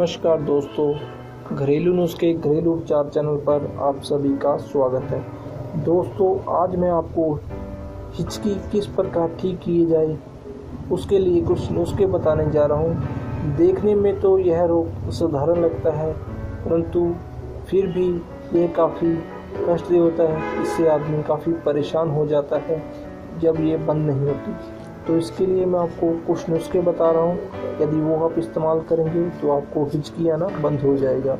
नमस्कार दोस्तों, घरेलू नुस्खे घरेलू उपचार चैनल पर आप सभी का स्वागत है। दोस्तों, आज मैं आपको हिचकी किस प्रकार ठीक की जाए उसके लिए कुछ नुस्खे बताने जा रहा हूँ। देखने में तो यह रोग साधारण लगता है, परंतु फिर भी यह काफ़ी कष्टदेय होता है। इससे आदमी काफ़ी परेशान हो जाता है जब ये बंद नहीं होती। तो इसके लिए मैं आपको कुछ नुस्खे बता रहा हूँ। यदि वो आप इस्तेमाल करेंगे तो आपको हिचकी आना बंद हो जाएगा।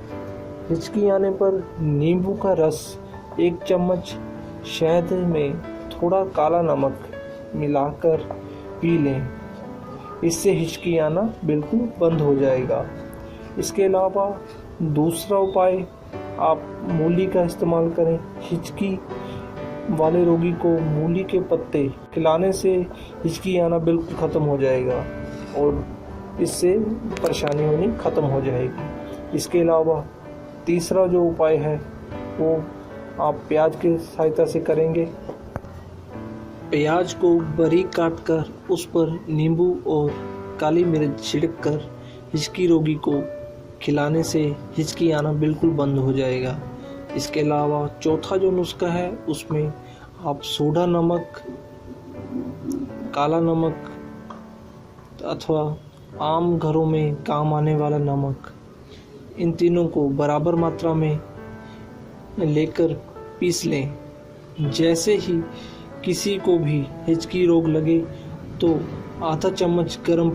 हिचकी आने पर नींबू का रस 1 चम्मच शहद में थोड़ा काला नमक मिलाकर पी लें। इससे हिचकी आना बिल्कुल बंद हो जाएगा। इसके अलावा दूसरा उपाय, आप मूली का इस्तेमाल करें। हिचकी वाले रोगी को मूली के पत्ते खिलाने से हिचकी आना बिल्कुल ख़त्म हो जाएगा और इससे परेशानी होनी ख़त्म हो जाएगी। इसके अलावा तीसरा जो उपाय है वो आप प्याज की सहायता से करेंगे। प्याज को बारीक काट कर उस पर नींबू और काली मिर्च छिड़क कर हिचकी रोगी को खिलाने से हिचकी आना बिल्कुल बंद हो जाएगा। इसके अलावा चौथा जो नुस्खा है उसमें आप सोडा नमक, काला नमक अथवा आम घरों में काम आने वाला नमक, इन तीनों को बराबर मात्रा में लेकर पीस लें। जैसे ही किसी को भी हिचकी रोग लगे तो आधा चम्मच गर्म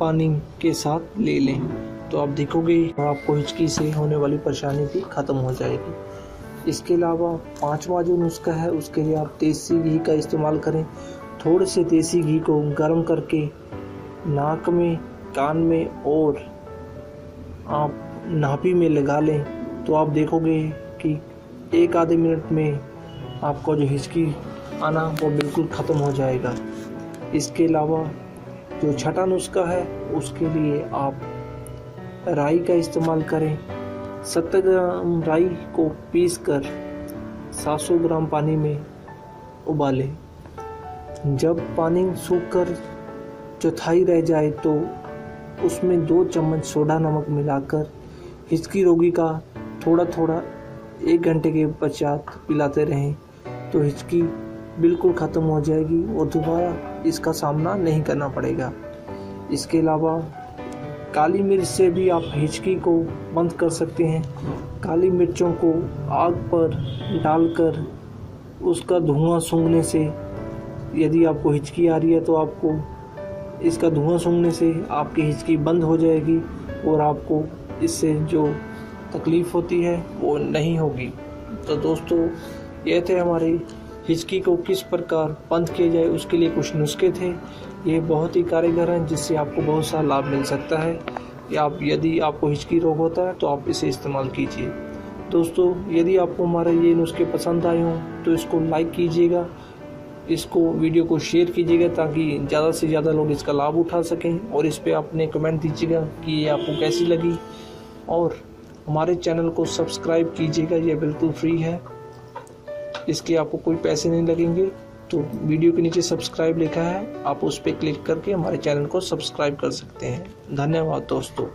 पानी के साथ ले लें, तो आप देखोगे आपको हिचकी से होने वाली परेशानी भी ख़त्म हो जाएगी। इसके अलावा पांचवा जो नुस्खा है उसके लिए आप देसी घी का इस्तेमाल करें। थोड़े से देसी घी को गर्म करके नाक में, कान में और आप नाभि में लगा लें, तो आप देखोगे कि 1 आधे मिनट में आपको जो हिचकी आना वो बिल्कुल ख़त्म हो जाएगा। इसके अलावा जो छठा नुस्खा है उसके लिए आप राई का इस्तेमाल करें। 70 ग्राम राई को पीसकर 700 ग्राम पानी में उबालें। जब पानी सूखकर चौथाई रह जाए तो उसमें 2 चम्मच सोडा नमक मिलाकर हिचकी रोगी का थोड़ा थोड़ा 1 घंटे के पश्चात पिलाते रहें, तो हिचकी बिल्कुल ख़त्म हो जाएगी और दोबारा इसका सामना नहीं करना पड़ेगा। इसके अलावा काली मिर्च से भी आप हिचकी को बंद कर सकते हैं। काली मिर्चों को आग पर डालकर उसका धुआं सूंघने से, यदि आपको हिचकी आ रही है तो आपको इसका धुआं सूंघने से आपकी हिचकी बंद हो जाएगी और आपको इससे जो तकलीफ़ होती है वो नहीं होगी। तो दोस्तों, ये थे हमारे हिचकी को किस प्रकार बंद किया जाए उसके लिए कुछ नुस्खे थे। ये बहुत ही कारगर हैं जिससे आपको बहुत सा लाभ मिल सकता है। यदि आपको हिचकी रोग होता है तो आप इसे इस्तेमाल कीजिए। दोस्तों, यदि आपको हमारे ये नुस्खे पसंद आए हों तो इसको लाइक कीजिएगा, इसको वीडियो को शेयर कीजिएगा ताकि ज़्यादा से ज़्यादा लोग इसका लाभ उठा सकें, और इस पर अपने कमेंट दीजिएगा कि ये आपको कैसी लगी। और हमारे चैनल को सब्सक्राइब कीजिएगा, ये बिल्कुल फ्री है, इसके आपको कोई पैसे नहीं लगेंगे। तो वीडियो के नीचे सब्सक्राइब लिखा है, आप उस पर क्लिक करके हमारे चैनल को सब्सक्राइब कर सकते हैं। धन्यवाद दोस्तों।